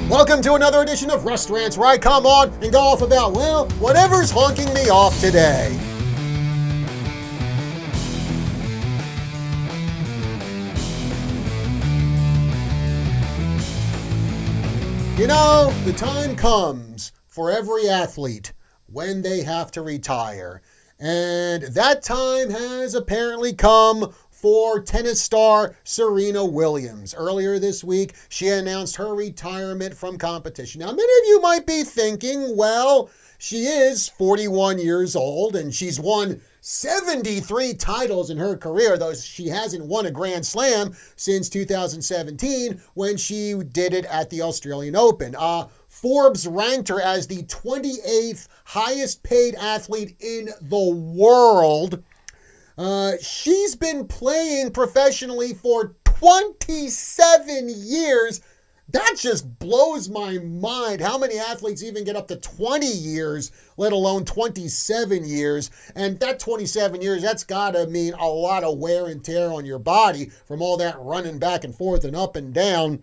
Welcome to another edition of Rants, where I come on and go off about, well, whatever's honking me off today. You know, the time comes for every athlete when they have to retire. And that time has apparently come for tennis star Serena Williams. Earlier this week, she announced her retirement from competition. Now, many of you might be thinking, well, she is 41 years old and she's won 73 titles in her career, though she hasn't won a Grand Slam since 2017 when she did it at the Australian Open. Forbes ranked her as the 28th highest paid athlete in the world. She's been playing professionally for 27 years. That just blows my mind. How many athletes even get up to 20 years, let alone 27 years? And that 27 years, that's got to mean a lot of wear and tear on your body from all that running back and forth and up and down.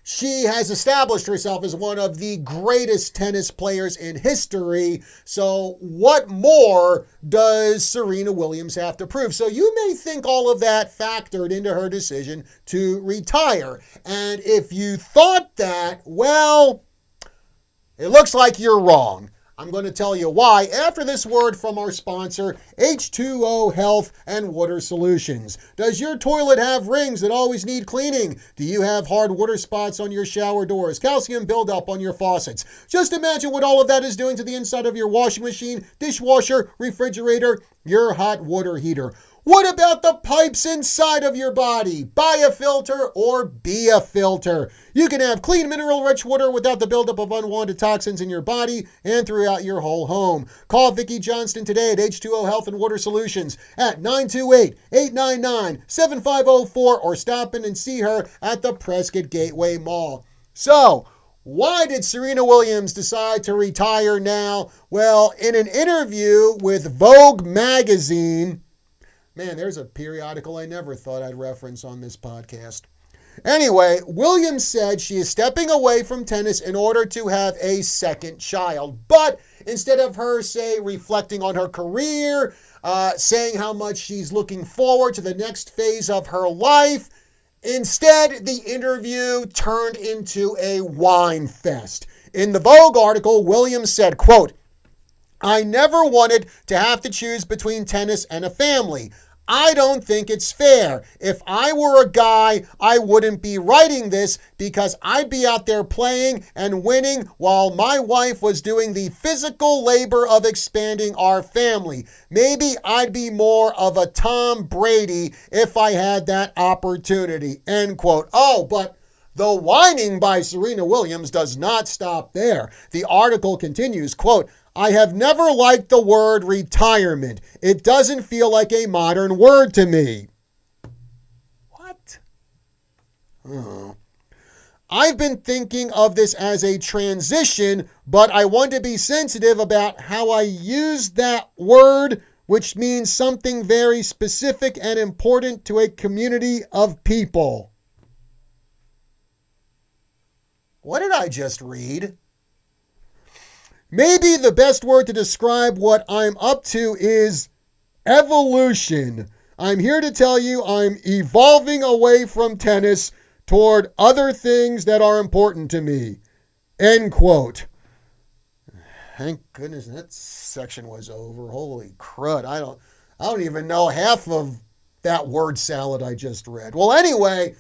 She has established herself as one of the greatest tennis players in history. So what more does Serena Williams have to prove? So you may think all of that factored into her decision to retire. And if you thought that, well, it looks like you're wrong. I'm going to tell you why after this word from our sponsor, H2O Health and Water Solutions. Does your toilet have rings that always need cleaning? Do you have hard water spots on your shower doors? Calcium buildup on your faucets? Just imagine what all of that is doing to the inside of your washing machine, dishwasher, refrigerator, your hot water heater. What about the pipes inside of your body? Buy a filter or be a filter. You can have clean mineral-rich water without the buildup of unwanted toxins in your body and throughout your whole home. Call Vicki Johnston today at H2O Health and Water Solutions at 928-899-7504 or stop in and see her at the Prescott Gateway Mall. So, why did Serena Williams decide to retire now? Well, in an interview with Vogue magazine, man, there's a periodical I never thought I'd reference on this podcast. Anyway, Williams said she is stepping away from tennis in order to have a second child. But instead of her, say, reflecting on her career, saying how much she's looking forward to the next phase of her life, instead, the interview turned into a whine fest. In the Vogue article, Williams said, quote, "I never wanted to have to choose between tennis and a family. I don't think it's fair. If I were a guy, I wouldn't be writing this because I'd be out there playing and winning while my wife was doing the physical labor of expanding our family. Maybe I'd be more of a Tom Brady if I had that opportunity," end quote. Oh, but the whining by Serena Williams does not stop there. The article continues, quote, "I have never liked the word retirement. It doesn't feel like a modern word to me." What? Oh. "I've been thinking of this as a transition, but I want to be sensitive about how I use that word, which means something very specific and important to a community of people." What did I just read? Maybe the best word to describe what I'm up to is evolution. I'm here to tell you I'm evolving away from tennis toward other things that are important to me. End quote. Thank goodness that section was over. Holy crud. I don't even know half of that word salad I just read. Well, anyway,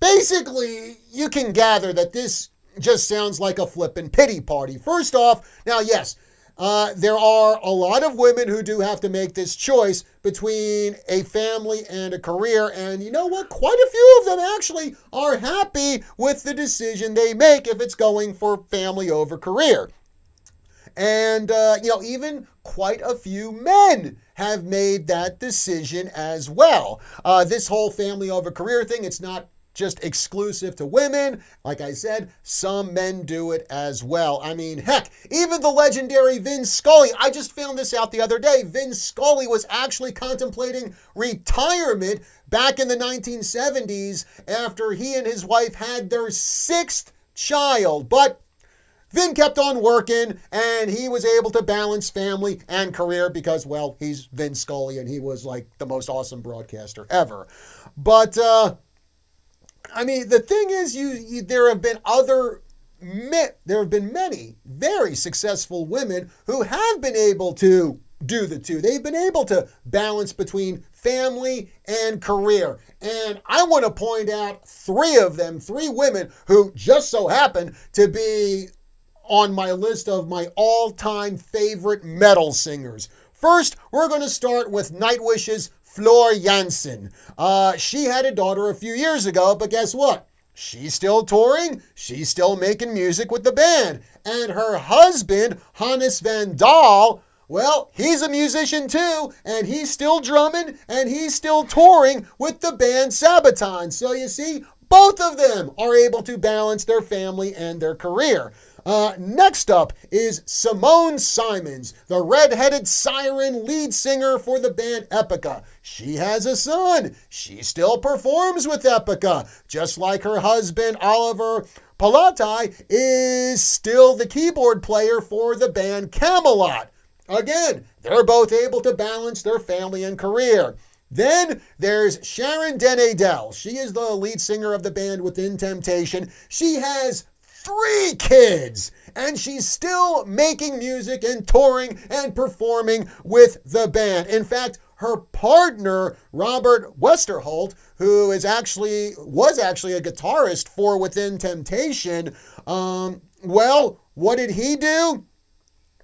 basically, you can gather that this just sounds like a flippin' pity party. First off, now, yes, there are a lot of women who do have to make this choice between a family and a career. And you know what? Quite a few of them actually are happy with the decision they make if it's going for family over career. And, even quite a few men have made that decision as well. This whole family over career thing, it's not just exclusive to women. Like I said, some men do it as well. I mean, heck, even the legendary Vin Scully, I just found this out the other day. Vin Scully was actually contemplating retirement back in the 1970s after he and his wife had their sixth child. But Vin kept on working, and he was able to balance family and career because, well, he's Vin Scully, and he was like the most awesome broadcaster ever. But, I mean, the thing is, there have been many very successful women who have been able to do the two. They've been able to balance between family and career. And I want to point out three women who just so happen to be on my list of my all-time favorite metal singers. First, we're going to start with Nightwish's Floor Jansen. She had a daughter a few years ago, but guess what? She's still touring. She's still making music with the band. And her husband, Hannes Van Dahl, well, he's a musician too, and he's still drumming, and he's still touring with the band Sabaton. So you see, both of them are able to balance their family and their career. Next up is Simone Simons, the red-headed siren lead singer for the band Epica. She has a son. She still performs with Epica, just like her husband, Oliver Palati, is still the keyboard player for the band Camelot. Again, they're both able to balance their family and career. Then there's Sharon Den-Adel. She is the lead singer of the band Within Temptation. She has 3 kids, and she's still making music and touring and performing with the band. In fact, her partner, Robert Westerholt, who was actually a guitarist for Within Temptation, well, what did he do?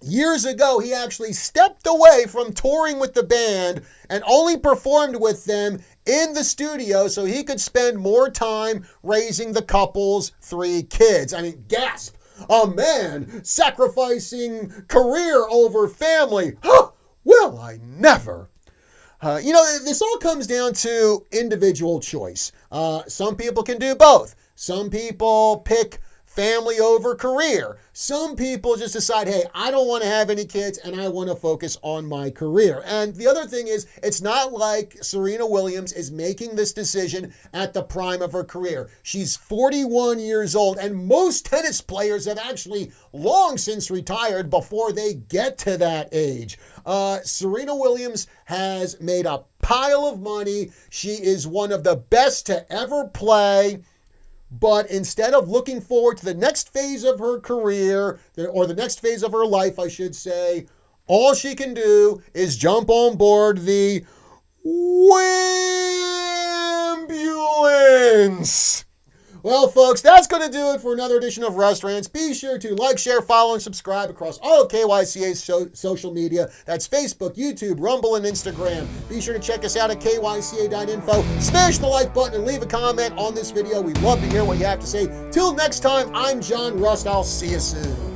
Years ago, he actually stepped away from touring with the band and only performed with them in the studio so he could spend more time raising the couple's 3 kids. I mean, gasp! A man sacrificing career over family. Huh! Well, I never. This all comes down to individual choice. Some people can do both. Some people pick family over career. Some people just decide, hey, I don't want to have any kids and I want to focus on my career. And the other thing is, it's not like Serena Williams is making this decision at the prime of her career. She's 41 years old, and most tennis players have actually long since retired before they get to that age. Serena Williams has made a pile of money. She is one of the best to ever play. But instead of looking forward to the next phase of her career, or the next phase of her life, I should say, all she can do is jump on board the ambulance. Well, folks, that's going to do it for another edition of Rants. Be sure to like, share, follow, and subscribe across all of KYCA's social media. That's Facebook, YouTube, Rumble, and Instagram. Be sure to check us out at kyca.info. Smash the like button and leave a comment on this video. We'd love to hear what you have to say. Till next time, I'm John Rust. I'll see you soon.